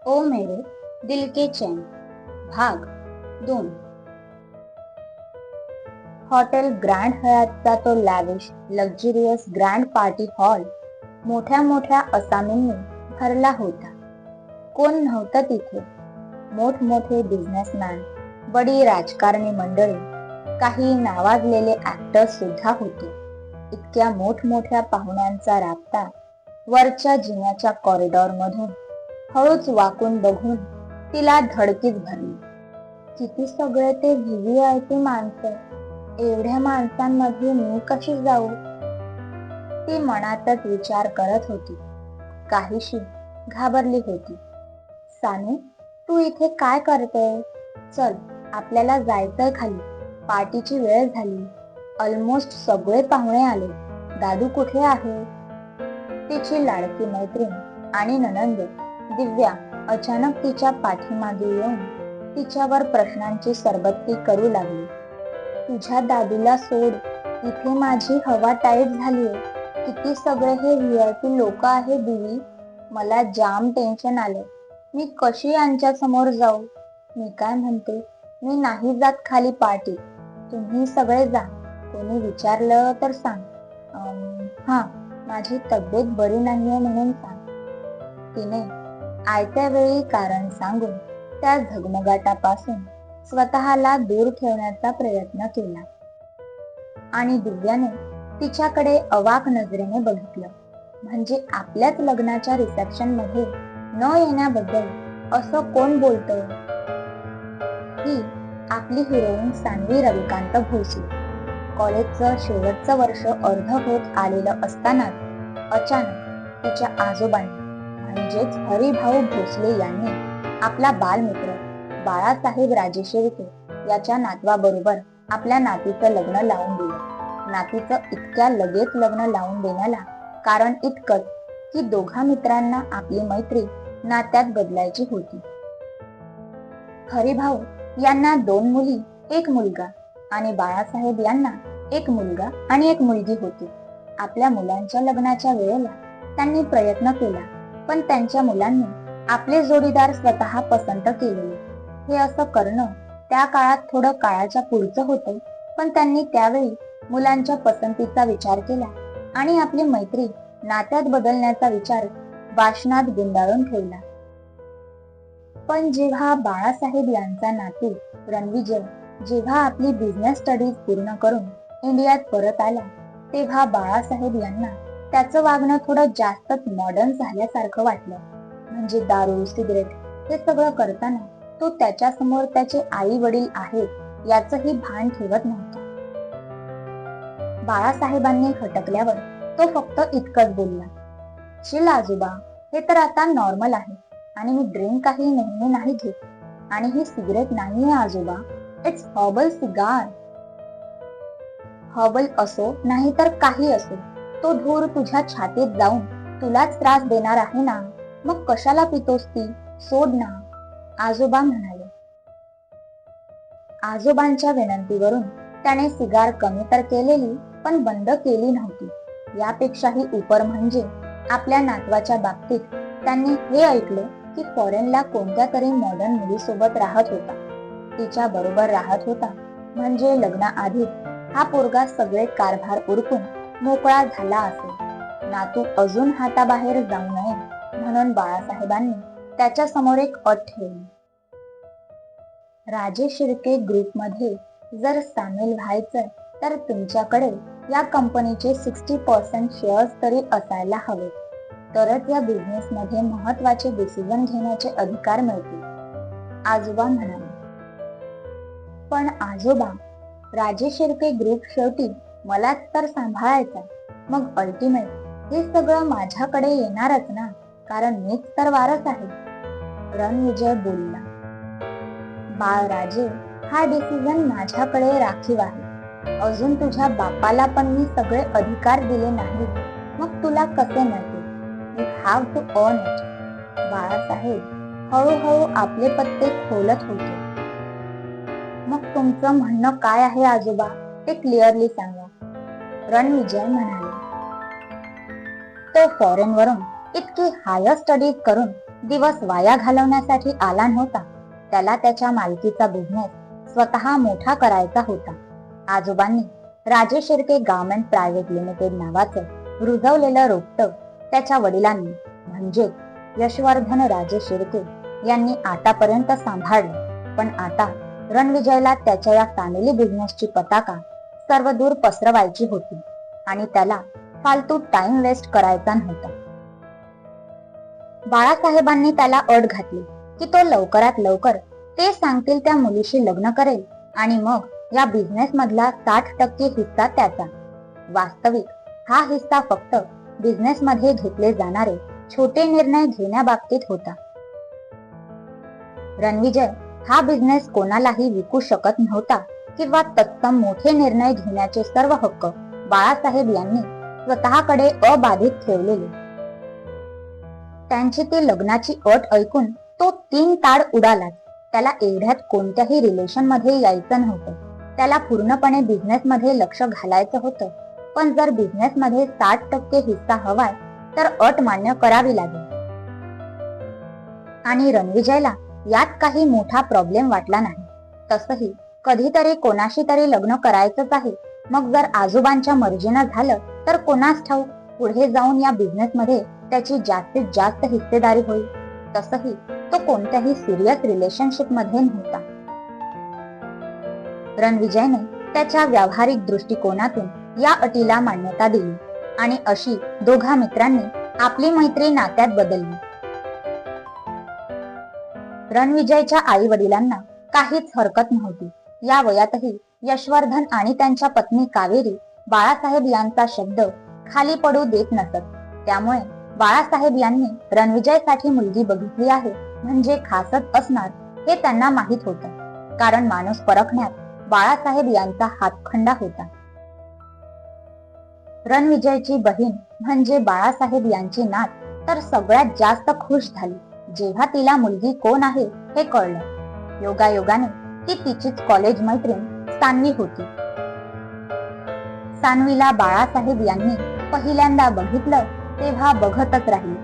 ओ मेरे दिल के चैन भाग 2। हॉटेल ग्रँड हयातचा तो lavish luxurious grand party hall मोठ्या मोठ्या असामींनी भरला होता. कोण नव्हतं तिथे. मोठमोठे बिझनेसमॅन, बडी राजकारणी मंडळी, काही नावाजलेले ऍक्टर्स सुद्धा होते. इतक्या मोठमोठ्या पाहुण्यांचा राबता वरच्या जिन्याच्या कॉरिडॉर मधून हळूच वाकून बघून तिला धडकीच भरली. किती सगळे ते व्हीव्हीआयपी माणसं. एवढ्या माणसांमध्ये मी कशी जाऊ? ती मनातच विचार करत होती. काहीशी घाबरली होती. सानू, तू इथे काय करते? चल, आपल्याला जायचंय खाली. पार्टीची वेळ झाली. ऑलमोस्ट सगळे पाहुणे आले. दादू कुठे आहे? तिची लाडकी मैत्रीण आणि नणंद दिव्या अचानक तिच्या पाठीमागे येऊन तिच्यावर प्रश्नांची सरबत्ती करू लागली. तुझ्या दादूला सोड, इथे माझी हवा टाईट झालीये. किती सगळे हे व्हीआयपी लोक आहे दिवी. मला जाम टेन्शन आले. मी कशी यांच्या समोर जाऊ? मी काय म्हणते, मी नाही जात खाली पार्टी. तुम्ही सगळे जा. कोणी विचारलं तर सांग. हा, माझी तब्येत बरी नाहीये म्हणून सांग. तिने आयत्या वेळी कारण सांगून त्या झगमगाटापासून स्वतःला दूर ठेवण्याचा प्रयत्न केला. आणि दिव्याने तिच्याकडे अवाक नजरेने बघितलं. म्हणजे आपल्याच लग्नाच्या रिसेप्शन मध्ये न येण्याबद्दल असं कोण बोलतं? ही आपली हिरोईन सान्वी रविकांत भोसले. कॉलेजचं शेवटचं वर्ष अर्ध होत आलेलं असतानाच अचानक तिच्या आजोबांनी म्हणजेच हरिभाऊ भोसले यांनी आपला बालमित्र बाळासाहेब राजे शिर्के याच्या नातवाबरोबर आपल्या नातीचं लग्न लावून दिलं. नातीचं इतक्या लगेच लग्न लावून देण्याला कारण इतकंच की दोघा मित्रांना आपली मैत्री नात्यात बदलायची होती. हरिभाऊ यांना 2 मुली, 1 मुलगा आणि बाळासाहेब यांना 1 मुलगा आणि 1 मुलगी होती. आपल्या मुलांच्या लग्नाच्या वेळेला त्यांनी प्रयत्न केला, पण त्यांच्या मुलांनी आपले जोडीदार स्वतः पसंत केलेले. हे असं करणं त्या काळात थोडं काळाच्या पुढचं होतं, पण त्यांनी त्यावेळी मुलांच्या पसंतीचा विचार केला आणि आपली मैत्री नात्यात बदलण्याचा विचार वाशनात गुंडाळून ठेवला. पण जेव्हा बाळासाहेब यांचा नातू रणविजय जेव्हा आपली बिझनेस स्टडीज पूर्ण करून इंडियात परत आला, तेव्हा बाळासाहेब यांना त्याचं वागणं थोडं जास्तच मॉडर्न झाल्यासारखं वाटलं. म्हणजे दारू, सिगरेट हे सगळं करताना तो त्याच्यासमोर त्याचे आई वडील आहेत याचंही भान ठेवत नव्हता. बाळासाहेबांनी खटकल्यावर तो फक्त इतकंच बोलला, चिल आजोबा, हे तर आता नॉर्मल आहे. आणि मी ड्रिंक काही नेहमी नाही घेत. आणि ही सिगरेट नाहीये आजोबा, इट्स हॉर्बल सिगार. हॉर्बल असो नाही तर काही असो, तो धूर तुझ्या छातीत जाऊन तुलाच त्रास देणार आहे ना. मग कशाला पितोस ती? सोड ना, आजोबा म्हणाले. आजोबांच्या विनंतीवरून त्याने सिगार कमी तर केलेली, पण बंद केली नव्हती. यापेक्षाही उपर म्हणजे आपल्या नातवाच्या बाबतीत त्यांनी हे ऐकलं की फॉरेनला कोणत्या तरी मॉडर्न मुलीसोबत राहत होता. तिच्या बरोबर राहत होता. म्हणजे लग्नाआधीच हा पोरगा सगळे कारभार उरकून मोकळा झाला असेल. नातू अजून हाताबाहेर जाऊ नये म्हणून बाळासाहेबांनी त्याच्या समोर एक अट ठेवली. राजे शिर्के ग्रुपमध्ये जर सामील व्हायचं तर तुमच्याकडे या कंपनीचे 60% शेअर्स तरी असायला हवेत. तरच या बिझनेसमध्ये महत्वाचे डिसिजन घेण्याचे अधिकार मिळतील, आजोबा म्हणाले. पण आजोबा, राजे शिर्के ग्रुप शेवटी मलाच तर सांभाळायचा. मग अल्टिमेट हे सगळं माझ्याकडे येणारच ना, कारण मीच तर वारस आहे, रणविजय बोलला. बाळराजे, हा डिसिजन माझ्याकडे राखीव आहे. अजून तुझ्या बापाला पण मी सगळे अधिकार दिले नाही. मग तुला कसे मिळतील? You have to earn it. Balasaheb हळूहळू आपले पत्ते खोलत होते. मग तुमचं म्हणणं काय आहे आजोबा, ते क्लिअरली सांगा, रणविजय म्हणाले. तो फॉरेन वरून इतकी हायर स्टडीज करून दिवस वाया घालवण्यासाठी आला नव्हता. त्याला त्याच्या मालकीचा बिझनेस स्वतः मोठा करायचा होता. आजोबांनी राजे शिर्के गव्हर्नमेंट प्रायव्हेट लिमिटेड नावाचं रुजवलेलं रोपटं त्याच्या वडिलांनी म्हणजे यशवर्धन राजे शिर्के यांनी आतापर्यंत सांभाळलं. पण आता रणविजयला त्याच्या या फॅमिली बिझनेसची पताका सर्वदूर पसरवायची होती आणि त्याला फालतू टाइम वेस्ट करायचा नव्हता. बाळासाहेबांनी त्याला अट घातली की तो लवकरात लवकर ते सांगतील त्या मुलीशी लग्न करेल आणि मग या बिझनेस मधला 60% हिस्सा त्याचा. वास्तविक हा हिस्सा फक्त बिझनेस मध्ये घेतले जाणारे छोटे निर्णय घेण्याबाबतीत होता. रणविजय हा बिझनेस कोणालाही विकू शकत नव्हता किंवा तत्सम मोठे निर्णय घेण्याचे सर्व हक्क बाळासाहेब यांनी स्वतःकडे अबाधित ठेवलेले. त्यांची ती लग्नाची अट ऐकून तो 3 ताड उडालाच. त्याला एवढ्यात कोणत्याही रिलेशन मध्ये यायचं नव्हतं. त्याला पूर्णपणे बिझनेस मध्ये लक्ष घालायचं होतं. पण जर बिझनेस मध्ये 60% हिस्सा हवाय तर अट मान्य करावी लागेल. आणि रणविजयला यात काही मोठा प्रॉब्लेम वाटला नाही. तसंही कधीतरी कोणाशी तरी लग्न करायचंच आहे. मग जर आजोबांच्या मर्जीनं झालं तर कोणास ठाऊक पुढे जाऊन या बिझनेस मध्ये त्याची जास्तीत जास्त हिस्सेदारी होईल. तसंही तो कोणत्याही सिरियस रिलेशनशिप मध्ये नव्हता. रणविजयने त्याच्या व्यावहारिक दृष्टिकोनातून या अटीला मान्यता दिली आणि अशी दोघा मित्रांनी आपली मैत्री नात्यात बदलली. रणविजयच्या आई वडिलांना काहीच हरकत नव्हती. या वयातही यशवर्धन आणि त्यांच्या पत्नी कावेरी बाळासाहेब यांचा शब्द खाली पडू देत नसत. त्यामुळे बाळासाहेब यांनी रणविजयसाठी मुलगी बघितली आहे म्हणजे खासच असणार हे त्यांना माहित होतं. कारण माणूस परखण्यात बाळासाहेब यांचा हातखंडा होता. रणविजयची बहीण म्हणजे बाळासाहेब यांची नात तर सगळ्यात जास्त खुश झाली जेव्हा तिला मुलगी कोण आहे हे कळलं. योगायोगाने ती तिचीच कॉलेज मैत्रीण सान्वी होती. सान्वीला बाळासाहेब यांनी पहिल्यांदा बघितलं तेव्हा बघतच राहिली.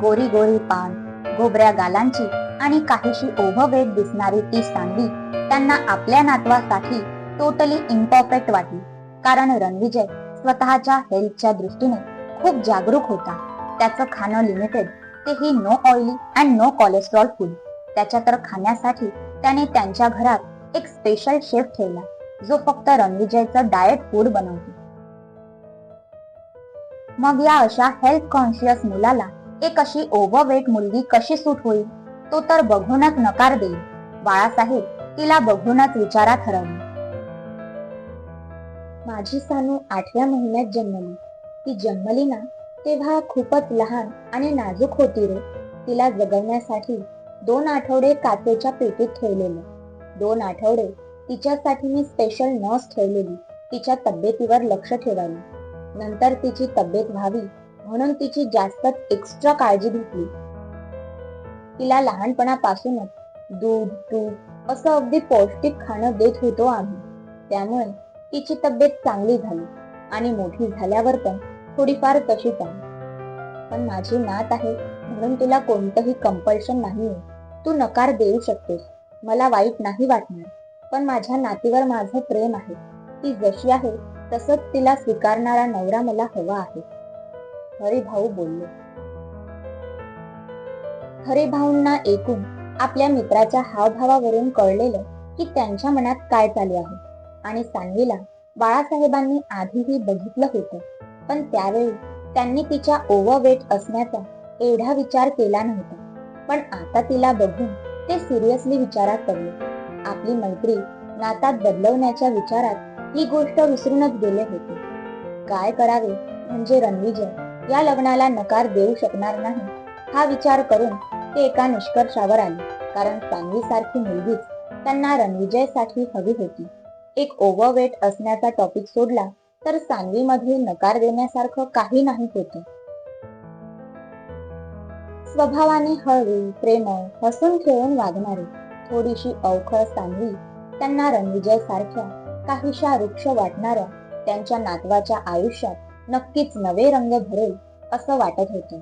गोरी गोरी पान, गोबऱ्या गालांची आणि काहीशी ओव्हरवेट दिसणारी ती सान्वी त्यांना आपल्या नातवासाठी टोटली इम्परफेक्ट वाटली. कारण रणविजय स्वतःच्या हेल्थच्या दृष्टीने खूप जागरूक होता. त्याचं खाणं लिमिटेड, तेही no oily and no cholesterol food. त्याच्या तर खाण्यासाठी त्याने त्यांच्या घरात एक स्पेशल शेफ ठेवला जो फक्त रणविजयचं डाएट फूड बनवतो. मग या अशा हेल्थ कॉन्शियस मुलाला एक अशी ओव्हरवेट मुलगी कशी सूट होईल? तो तर बघूनच नकार देईल. बाळासाहेब तिला बघूनच विचारात हरवले. माझी सानू 8व्या महिन्यात जन्मली. ती जन्मली ना तेव्हा खूपच लहान आणि नाजूक होती रे. तिला जगवण्यासाठी 2 आठवडे काचेच्या पेटीत ठेवलेलं. 2 आठवडे तिच्यासाठी मी स्पेशल नर्स ठेवलेली तिच्या तब्येतीवर लक्ष ठेवायला. नंतर तिची तब्येत व्हावी म्हणून तिची जास्तच एक्स्ट्रा काळजी घेतली. तिला लहानपणापासूनच दूध, तूप असं अगदी पौष्टिक खाणं देत होतो आम्ही. त्यामुळे तिची तब्येत चांगली झाली आणि मोठी झाल्यावर पण थोडीफार तशीच आहे. पण माझी नात आहे म्हणून तुला कोणतंही कंपल्शन नाहीये. तू नकार देऊ शकतेस, मला वाईट नाही वाटणार. पण माझ्या नातीवर माझं प्रेम आहे. ती जशी आहे तसंच तिला स्वीकारणारा नवरा मला हवा आहे, हरिभाऊ बोलले. हरिभाऊंना ऐकून आपल्या मित्राच्या हावभावावरून कळलेलं की त्यांच्या मनात काय चालू आहे. आणि सान्वीला बाळासाहेबांनी आधीही बघितलं होतं, पण त्यावेळी त्यांनी तिच्या ओव्हरवेट असण्याचा एवढा विचार केला नव्हता. पण आता तिला बघून ते सिरियसली विचारात पडले. आपली मैत्री नातात बदलवण्याच्या विचारात ही गोष्ट विसरूनच गेले होते. काय करावे म्हणजे रणविजय या लग्नाला नकार देऊ शकणार नाही हा विचार करून ते एका निष्कर्षावर आले. कारण सान्वी सारखी मुलगीच त्यांना रणविजयसाठी हवी होती. एक ओव्हरवेट असण्याचा टॉपिक सोडला तर सान्वीमध्ये नकार देण्यासारखं काही नाही होतं. स्वभावाने हळवी, प्रेमळ, हसून खेळून वागणारी थोडीशी अवखळ सान्वी त्यांना रणविजय सारख्या काहीशा वृक्ष वाटणाऱ्या त्यांच्या नातवाच्या आयुष्यात नक्कीच नवे रंग भरेल असं वाटत होतं.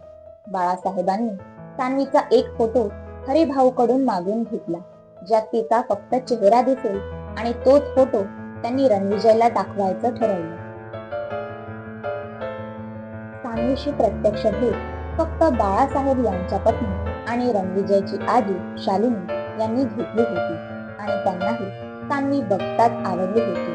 बाळासाहेबांनी सान्वीचा एक फोटो हरिभाऊकडून मागून घेतला, ज्यात तिचा फक्त चेहरा दिसेल, आणि तोच फोटो त्यांनी रणविजयला दाखवायचं ठरवलं. सान्वीशी प्रत्यक्ष भेट फक्त बाळासाहेब यांच्या पत्नी आणि रणविजयची आजी शालिनी यांनी घेतली होती, आणि त्यांनाही सान्वी बघताच आवडली होती.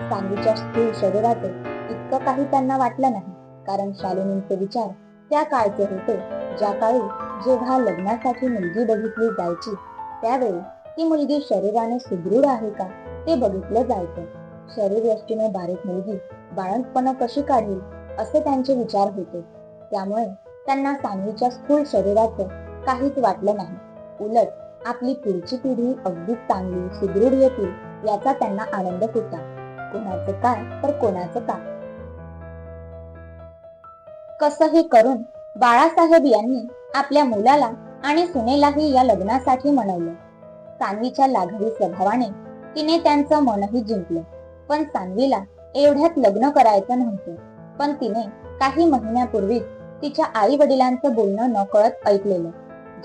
सान्वीच्या स्थूल शरीराचं इतकं काही त्यांना वाटलं नाही, कारण शालिनींचे विचार त्या काळचे होते, ज्या काळी जेव्हा लग्नासाठी मुलगी बघितली जायची त्यावेळी ती मुलगी शरीराने सुदृढ आहे का ते बघितलं जायचं. शरीरयष्टीने बारीक मुलगी बाळंतपणा कशी काढेल असे त्यांचे विचार होते. त्यामुळे त्यांना सान्वीच्या स्थूल शरीराचं काहीच वाटलं नाही. उलट आपली पुढची पिढी अगदी चांगली सुदृढ येतील याचा त्यांना आनंद होता. कोणाचं काय तर कोणाचं काय. कसंही करून बाळासाहेब यांनी आपल्या मुलाला आणि सुनेलाही या लग्नासाठी मनवलं. सान्वीच्या लाघवी स्वभावाने तिने त्यांचं मनही जिंकलं. पण सान्वीला एवढ्यात लग्न करायचं नव्हतं. पण तिने काही महिन्यापूर्वीच तिच्या आई वडिलांचं बोलणं नकळत ऐकलेलं,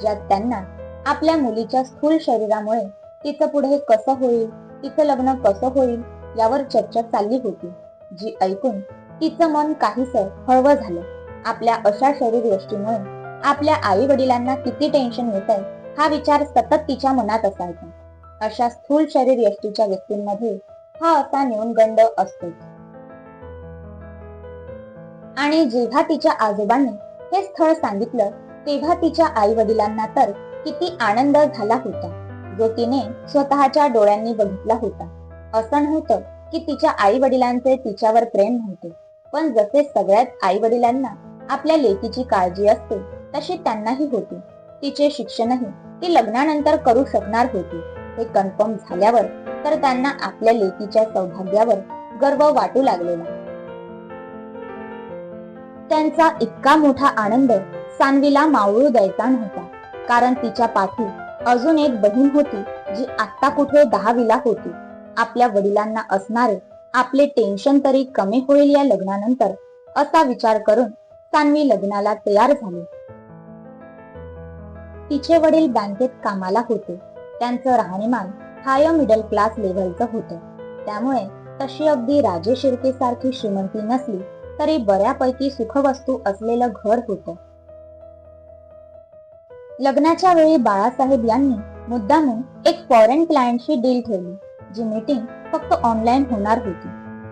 ज्यात त्यांना आपल्या मुलीच्या स्थूल शरीरामुळे तिचं पुढे कसं होईल, तिचं लग्न कसं होईल यावर चर्चा चालली होती, जी ऐकून तिचं मन काहीसं हळवं झालं. आपल्या अशा शरीरयष्टीमुळे आपल्या आई वडिलांना किती टेन्शन येत आहे हा विचार सतत तिच्या मनात असायचा. अशा स्थूल शरीरयष्टीच्या व्यक्तींमध्ये हा असा न्यूनगंड असतो. आणि जेव्हा तिच्या आजोबांनी हे स्थळ सांगितलं तेव्हा तिच्या आई वडिलांना तर किती आनंद झाला होता, जो तिने स्वतःच्या डोळ्यांनी बघितला होता. असं नव्हतं की तिच्या आई वडिलांचे तिच्यावर प्रेम नव्हते, पण जसे सगळ्याच आई वडिलांना आपल्या लेकीची काळजी असते तशी त्यांनाही होती. तिचे शिक्षणही ती लग्नानंतर करू शकणार होती हे कन्फर्म झाल्यावर तर त्यांना आपल्या लेकीच्या सौभाग्यावर गर्व वाटू लागलेला. त्यांचा इतका मोठा आनंद सान्वीला मावळू द्यायचा नव्हता, कारण तिच्या पाठी अजून एक बहीण होती जी आत्ता कुठे 10वीला होती. आपल्या वडिलांना असणारे आपले टेन्शन तरी कमी होईल या लग्नानंतर असा विचार करून सान्वी लग्नाला तयार झाली. तिचे वडील बँकेत कामाला होते. त्यांचं राहणीमान हाय मिडल क्लास लेव्हलचं होतं. त्यामुळे तशी अगदी राजे शिर्के सारखी श्रीमंती नसली तरी बऱ्यापैकी सुखवस्तू असलेलं घर होतं. लग्नाच्या वेळी बाळासाहेब यांनी मुद्दामून एक फॉरेन क्लायंटशी डील ठेवली, जी मीटिंग फक्त ऑनलाईन होणार होती.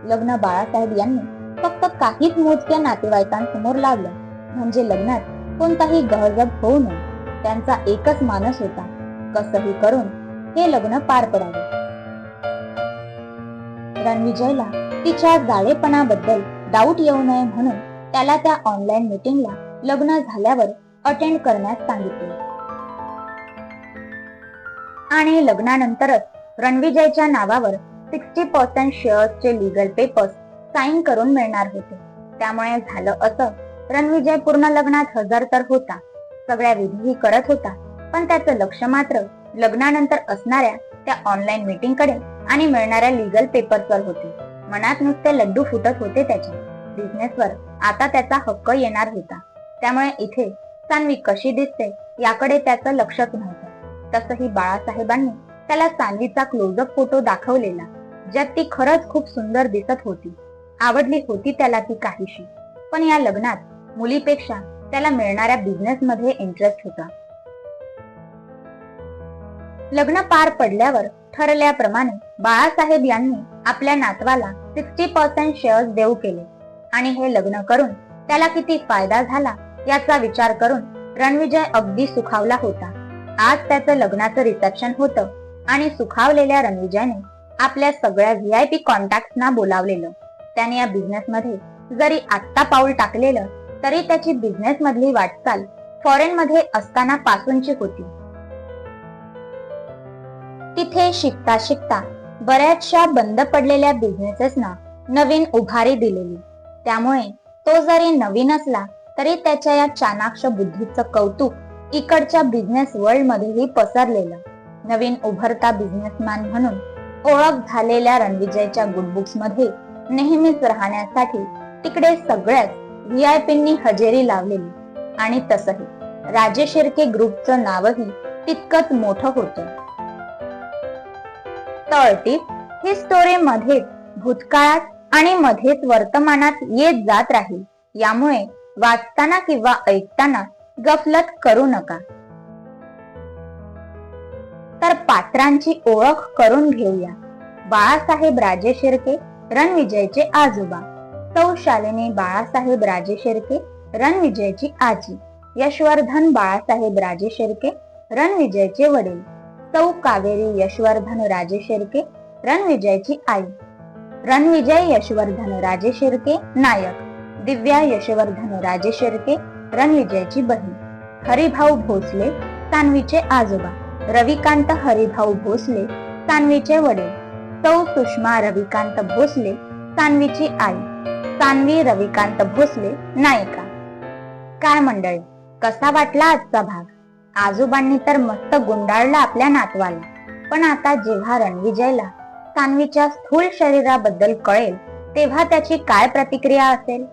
लग्न बाळासाहेब यांनी फक्त काहीच मोजक्या नातेवाईकांसमोर लावलं, म्हणजे लग्नात कोणताही गहजब होऊ नये. त्यांचा एकच मानस होता, कसंही करून हे लग्न पार पडावे. रणविजयला तिच्या जाडेपणाबद्दल डाऊट येऊ नये म्हणून त्याला त्या ऑनलाईन मीटिंगला लग्न झाल्यावर अटेंड करण्यास सांगितले. आणि लग्नानंतरच रणविजयच्या नावावर 60% शेअर्सचे लीगल पेपर्स साईन करून मिळणार होते. त्यामुळे झालं असं, रणविजय पूर्ण लग्नात हजर तर होता, सगळ्या विधीही करत होता, पण त्याचं लक्ष मात्र लग्नानंतर असणाऱ्या त्या ऑनलाईन मीटिंगकडे आणि मिळणाऱ्या लीगल पेपर्सवर होते. मनात नुसते लड्डू फुटत होते. त्याच्या बिझनेसवर आता त्याचा हक्क येणार होता. त्यामुळे इथे सान्वी कशी दिसते याकडे त्याचं लक्षच नव्हतं. तसंही बाळासाहेबांनी त्याला सान्वीचा क्लोजअप फोटो दाखवलेला, ज्यात ती खरंच खूप सुंदर दिसत होती. आवडली होती त्याला ती काहीशी, पण या लग्नात मुलीपेक्षा त्याला मिळणाऱ्या बिझनेस मध्ये इंटरेस्ट होता. लग्न पार पडल्यावर ठरल्याप्रमाणे बाळासाहेब यांनी आपल्या नातवाला 60% शेअर्स देऊ केले, आणि हे लग्न करून त्याला किती फायदा झाला याचा विचार करून रणविजय अगदी सुखावला होता. आज त्याचं लग्नाचं रिसेप्शन होतं, आणि सुखावलेल्या रणविजयने आपल्या सगळ्या VIP कॉन्टॅक्ट्सना बोलावलेलं. त्याने या बिझनेसमध्ये जरी आत्ता पाऊल टाकलेलं तरी त्याची बिझनेस मधली वाटचाल फॉरेन मध्ये असताना पासूनची होती. तिथे शिकता शिकता बऱ्याचशा बंद पडलेल्या बिझनेसेसना नवीन उभारी दिलेली. त्यामुळे तो जरी नवीन असला तरी त्याच्या या चाणाक्ष बुद्धीचं कौतुक इकडच्या बिझनेस वर्ल्ड मध्येही पसरलेलं. नवीन उभरता बिझनेसमॅन म्हणून ओळख झालेल्या रणविजयच्या गुडबुक्स मध्ये नेहमीच राहण्यासाठी तिकडे सगळ्याच VIPंनी हजेरी लावलेली. आणि तसंही राजे शिर्के ग्रुपचं नावही तितकंच मोठं होतं. तळटीप ही स्टोरी मध्येच भूतकाळात आणि मध्येच वर्तमानात येत जात राहील, यामुळे वाचताना किंवा ऐकताना गफलत करू नका. तर पात्रांची ओळख करून घेऊया. बाळासाहेब राजे शिर्के, रणविजयचे आजोबा. सौ शालिनी बाळासाहेब राजे शिर्के, रणविजयची आजी. यशवर्धन बाळासाहेब राजे शिर्के, रणविजयचे वडील. सौ कावेरी यशवर्धन राजे शिर्के, रणविजयची आई. रणविजय यशवर्धन राजे शिर्के, नायक. दिव्या यशवर्धन राजे शिर्के, रणविजयची बहीण. हरिभाऊ भोसले, सान्वीचे आजोबा. रविकांत हरिभाऊ भोसले, सान्वीचे वडील. सौ सुषमा रविकांत भोसले, सान्वीची आई. सान्वी रविकांत भोसले, नायिका. काय मंडळी, कसा वाटला आजचा भाग? आजोबांनी तर मस्त गुंडाळला आपल्या नातवाला. पण आता जेव्हा रणविजयला सान्वीच्या स्थूल शरीराबद्दल कळेल, तेव्हा त्याची काय प्रतिक्रिया असेल?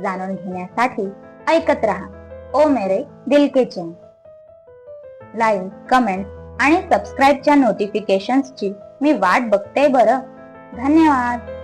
जाणून घेण्यासाठी ऐकत रहा ओ मेरे दिल के चैन. लाईक, कमेंट आणि सबस्क्राईबच्या नोटिफिकेशन्सची मी वाट बघते बरं. धन्यवाद.